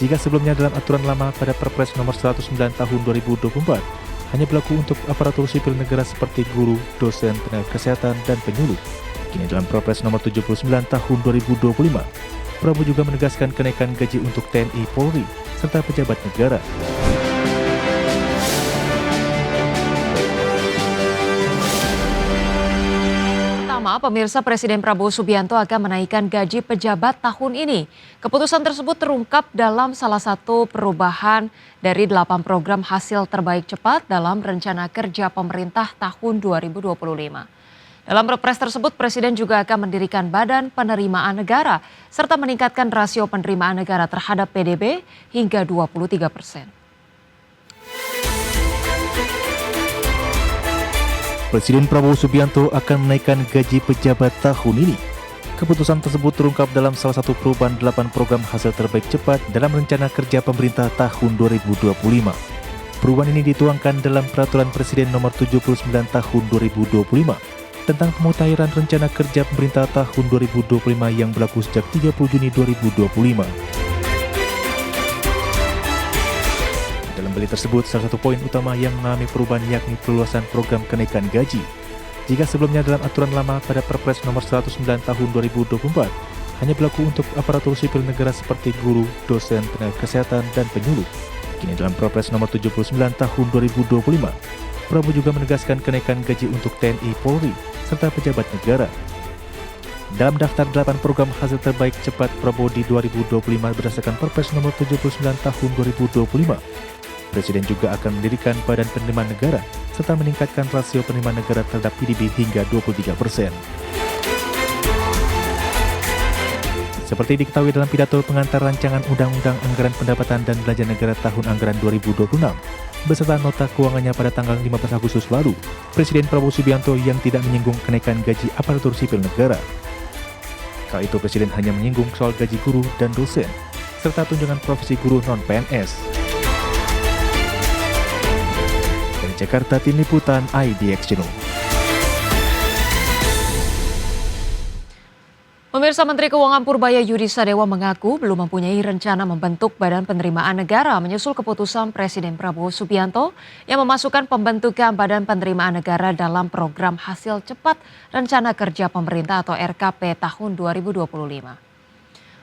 Jika sebelumnya dalam aturan lama pada Perpres nomor 109 tahun 2024 hanya berlaku untuk aparatur sipil negara seperti guru, dosen, tenaga kesehatan, dan penyuluh. Kini dalam Perpres nomor 79 tahun 2025, Prabowo juga menegaskan kenaikan gaji untuk TNI Polri serta pejabat negara. Pemirsa, Presiden Prabowo Subianto akan menaikkan gaji pejabat tahun ini. Keputusan tersebut terungkap dalam salah satu perubahan dari 8 program hasil terbaik cepat dalam rencana kerja pemerintah tahun 2025. Dalam Perpres tersebut, Presiden juga akan mendirikan Badan Penerimaan Negara serta meningkatkan rasio penerimaan negara terhadap PDB hingga 23%. Presiden Prabowo Subianto akan menaikkan gaji pejabat tahun ini. Keputusan tersebut terungkap dalam salah satu perubahan 8 program hasil terbaik cepat dalam rencana kerja pemerintah tahun 2025. Perubahan ini dituangkan dalam Peraturan Presiden nomor 79 tahun 2025 tentang pemutahiran rencana kerja pemerintah tahun 2025 yang berlaku sejak 30 Juni 2025. Dalam berita tersebut, salah satu poin utama yang mengalami perubahan yakni perluasan program kenaikan gaji. Jika sebelumnya dalam aturan lama pada Perpres nomor 109 tahun 2024 hanya berlaku untuk aparatur sipil negara seperti guru, dosen, tenaga kesehatan, dan penyuluh. Kini dalam Perpres nomor 79 tahun 2025, Prabowo juga menegaskan kenaikan gaji untuk TNI Polri serta pejabat negara. Dalam daftar 8 program hasil terbaik cepat Prabowo di 2025 berdasarkan Perpres nomor 79 tahun 2025, Presiden juga akan mendirikan Badan Penerimaan Negara serta meningkatkan rasio penerimaan negara terhadap PDB hingga 23%. Seperti diketahui dalam pidato pengantar rancangan Undang-Undang Anggaran Pendapatan dan Belanja Negara tahun anggaran 2026, beserta nota keuangannya pada tanggal 15 Agustus lalu, Presiden Prabowo Subianto yang tidak menyinggung kenaikan gaji aparatur sipil negara. Kala itu Presiden hanya menyinggung soal gaji guru dan dosen, serta tunjangan profesi guru non-PNS. Dari Jakarta, Tim Liputan IDX Channel. Pemirsa, Menteri Keuangan Purbaya Yudi Sadewa mengaku belum mempunyai rencana membentuk Badan Penerimaan Negara menyusul keputusan Presiden Prabowo Subianto yang memasukkan pembentukan Badan Penerimaan Negara dalam program hasil cepat Rencana Kerja Pemerintah atau RKP tahun 2025.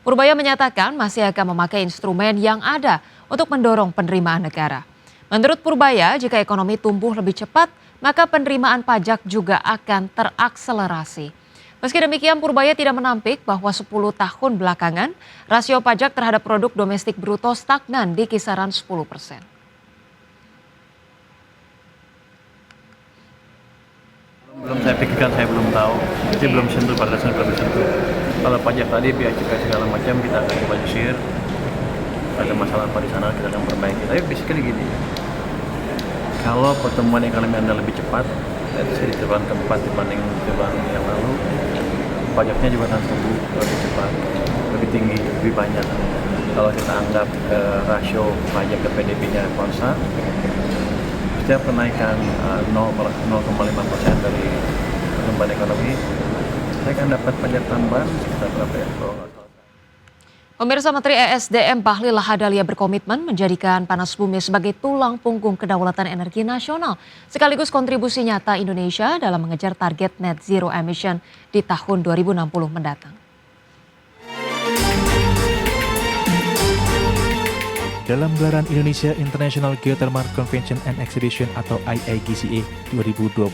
Purbaya menyatakan masih akan memakai instrumen yang ada untuk mendorong penerimaan negara. Menurut Purbaya, jika ekonomi tumbuh lebih cepat, maka penerimaan pajak juga akan terakselerasi. Meski demikian, Purbaya tidak menampik bahwa 10 tahun belakangan, rasio pajak terhadap produk domestik bruto stagnan di kisaran 10%. Belum saya pikirkan, saya belum tahu. Jadi belum sentuh, pada dasarnya belum sentuh. Kalau pajak tadi, biaya cukai segala macam kita akan coba sisir. Ada masalah apa di sana kita akan perbaiki. Tapi basically gini, kalau pertumbuhan ekonomi Anda lebih cepat, dari triwulan keempat dibanding triwulan yang lalu, pajaknya juga akan tumbuh lebih cepat, lebih tinggi, lebih banyak. Kalau kita anggap rasio pajak ke PDB-nya konstan, setiap kenaikan 0,5% dari pertumbuhan ekonomi, saya akan dapat pajak tambahan sekitar berapa ya? Pemirsa, Menteri ESDM Bahlil Lahadalia berkomitmen menjadikan panas bumi sebagai tulang punggung kedaulatan energi nasional, sekaligus kontribusi nyata Indonesia dalam mengejar target net zero emission di tahun 2060 mendatang. Dalam gelaran Indonesia International Geothermal Convention and Exhibition atau IIGCE 2025,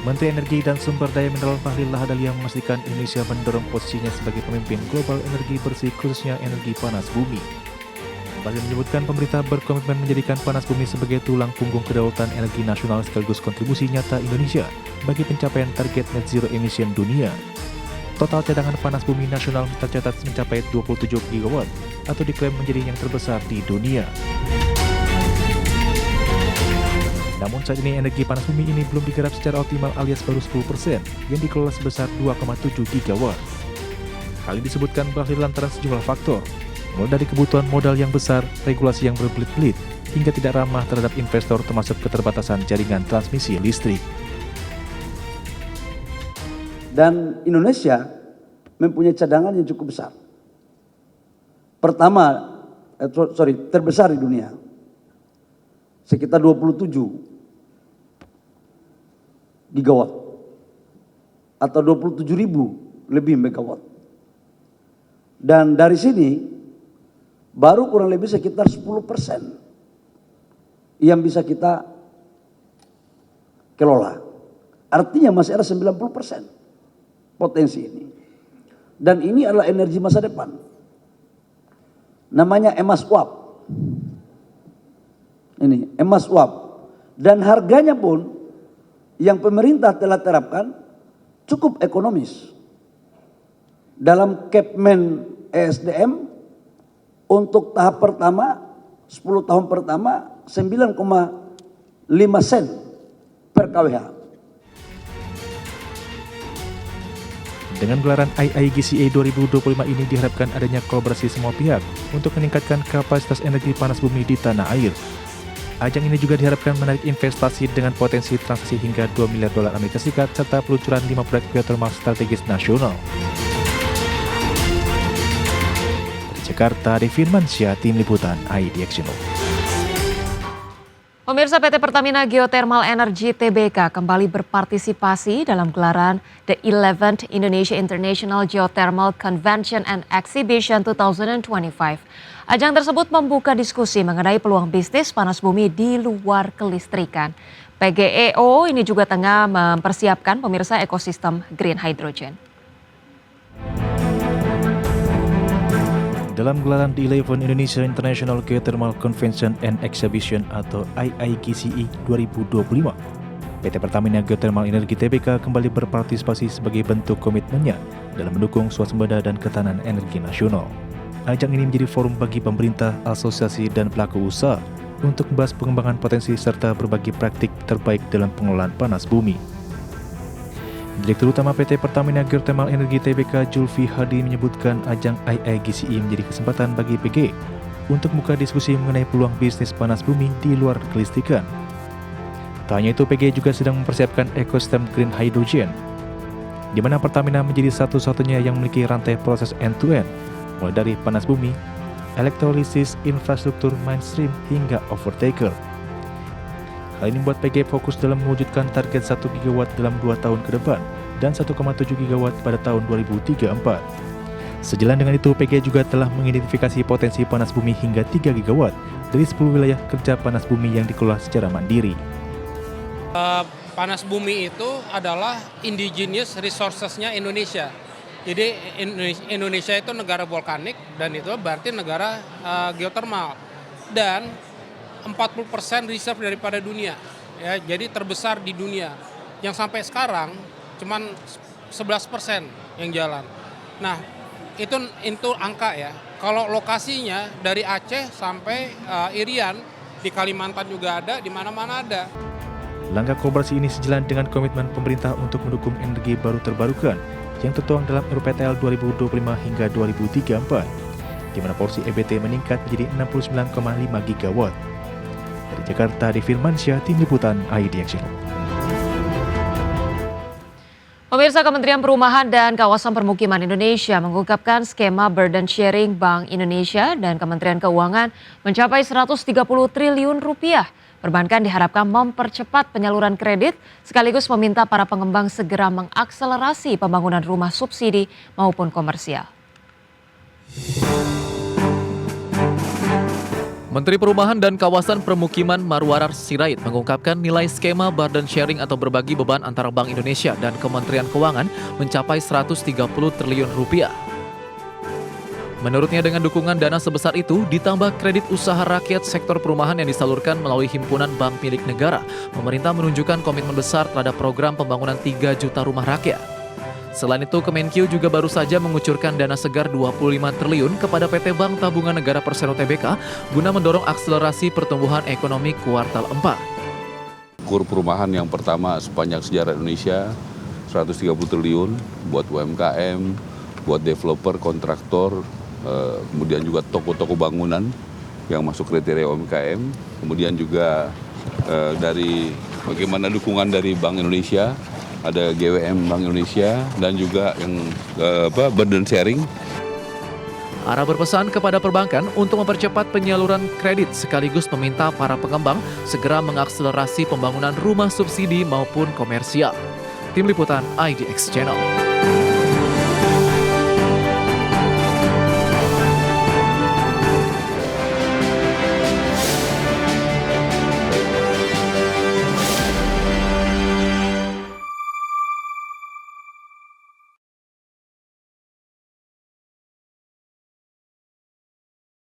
Menteri Energi dan Sumber Daya Mineral Bahlil Lahadalia memastikan Indonesia mendorong posisinya sebagai pemimpin global energi bersih, khususnya energi panas bumi. Bahlil menyebutkan pemerintah berkomitmen menjadikan panas bumi sebagai tulang punggung kedaulatan energi nasional sekaligus kontribusi nyata Indonesia bagi pencapaian target net zero emission dunia. Total cadangan panas bumi nasional tercatat mencapai 27 gigawatt atau diklaim menjadi yang terbesar di dunia. Namun saat ini energi panas bumi ini belum digarap secara optimal alias baru 10% yang dikelola sebesar 2,7 gigawatt. Hal ini disebutkan Bahlil lantaran sejumlah faktor, mulai dari kebutuhan modal yang besar, regulasi yang berbelit-belit, hingga tidak ramah terhadap investor termasuk keterbatasan jaringan transmisi listrik. Dan Indonesia mempunyai cadangan yang cukup besar. Pertama, terbesar di dunia. Sekitar 27 gigawatt atau 27.000 lebih megawatt. Dan dari sini baru kurang lebih sekitar 10% yang bisa kita kelola. Artinya masih ada 90% potensi ini. Dan ini adalah energi masa depan. Namanya emas uap. Ini emas uap. Dan harganya pun yang pemerintah telah terapkan cukup ekonomis. Dalam Kepmen ESDM untuk tahap pertama 10 tahun pertama 9,5 sen per kWh. Dengan gelaran IIGCA 2025 ini diharapkan adanya kolaborasi semua pihak untuk meningkatkan kapasitas energi panas bumi di tanah air. Ajang ini juga diharapkan menarik investasi dengan potensi transaksi hingga $2 miliar Amerika Serikat serta peluncuran 5 proyek geothermal strategis nasional. Dari Jakarta, Devin Mansyah, Tim Liputan IDX Channel. Pemirsa, PT Pertamina Geothermal Energy Tbk kembali berpartisipasi dalam gelaran The 11th Indonesia International Geothermal Convention and Exhibition 2025. Ajang tersebut membuka diskusi mengenai peluang bisnis panas bumi di luar kelistrikan. PGEO ini juga tengah mempersiapkan pemirsa ekosistem green hydrogen. Dalam gelaran The 11 Indonesia International Geothermal Convention and Exhibition atau IIGCE 2025, PT Pertamina Geothermal Energy Tbk kembali berpartisipasi sebagai bentuk komitmennya dalam mendukung swasembada dan ketahanan energi nasional. Ajang ini menjadi forum bagi pemerintah, asosiasi, dan pelaku usaha untuk membahas pengembangan potensi serta berbagi praktik terbaik dalam pengelolaan panas bumi. Direktur Utama PT Pertamina Geothermal Energy Tbk Julfi Hadi menyebutkan ajang IIGCE menjadi kesempatan bagi PG untuk membuka diskusi mengenai peluang bisnis panas bumi di luar kelistrikan. Tak hanya itu, PG juga sedang mempersiapkan ekosistem green hydrogen, di mana Pertamina menjadi satu-satunya yang memiliki rantai proses end-to-end, mulai dari panas bumi, elektrolisis, infrastruktur mainstream, hingga overtaker. Hal ini membuat PG fokus dalam mewujudkan target 1 gigawatt dalam 2 tahun ke depan dan 1,7 gigawatt pada tahun 2034. Sejalan dengan itu, PG juga telah mengidentifikasi potensi panas bumi hingga 3 gigawatt dari 10 wilayah kerja panas bumi yang dikelola secara mandiri. Panas bumi itu adalah indigenous resources-nya Indonesia. Jadi Indonesia itu negara volkanik dan itu berarti negara geothermal. Dan 40% reserve daripada dunia, ya, jadi terbesar di dunia. Yang sampai sekarang cuman 11% yang jalan. Nah, itu angka ya. Kalau lokasinya dari Aceh sampai Irian, di Kalimantan juga ada, di mana-mana ada. Langkah kolaborasi ini sejalan dengan komitmen pemerintah untuk mendukung energi baru terbarukan yang tertuang dalam RPTL 2025 hingga 2034, di mana porsi EBT meningkat menjadi 69,5 gigawatt. Dari Jakarta, Devin Mansyah, Tim Liputan IDX Channel. Pemirsa, Kementerian Perumahan dan Kawasan Permukiman Indonesia mengungkapkan skema burden sharing Bank Indonesia dan Kementerian Keuangan mencapai 130 triliun rupiah. Perbankan diharapkan mempercepat penyaluran kredit sekaligus meminta para pengembang segera mengakselerasi pembangunan rumah subsidi maupun komersial. Menteri Perumahan dan Kawasan Permukiman Marwarar Sirait mengungkapkan nilai skema burden sharing atau berbagi beban antara Bank Indonesia dan Kementerian Keuangan mencapai 130 triliun rupiah. Menurutnya dengan dukungan dana sebesar itu ditambah kredit usaha rakyat sektor perumahan yang disalurkan melalui himpunan bank milik negara, pemerintah menunjukkan komitmen besar terhadap program pembangunan 3 juta rumah rakyat. Selain itu, Kemenkeu juga baru saja mengucurkan dana segar 25 triliun kepada PT Bank Tabungan Negara Persero Tbk guna mendorong akselerasi pertumbuhan ekonomi kuartal 4. Kur perumahan yang pertama sepanjang sejarah Indonesia, 130 triliun buat UMKM, buat developer, kontraktor, kemudian juga toko-toko bangunan yang masuk kriteria UMKM, kemudian juga dari bagaimana dukungan dari Bank Indonesia, ada GWM Bank Indonesia dan juga yang burden sharing. ARA berpesan kepada perbankan untuk mempercepat penyaluran kredit sekaligus meminta para pengembang segera mengakselerasi pembangunan rumah subsidi maupun komersial. Tim Liputan IDX Channel.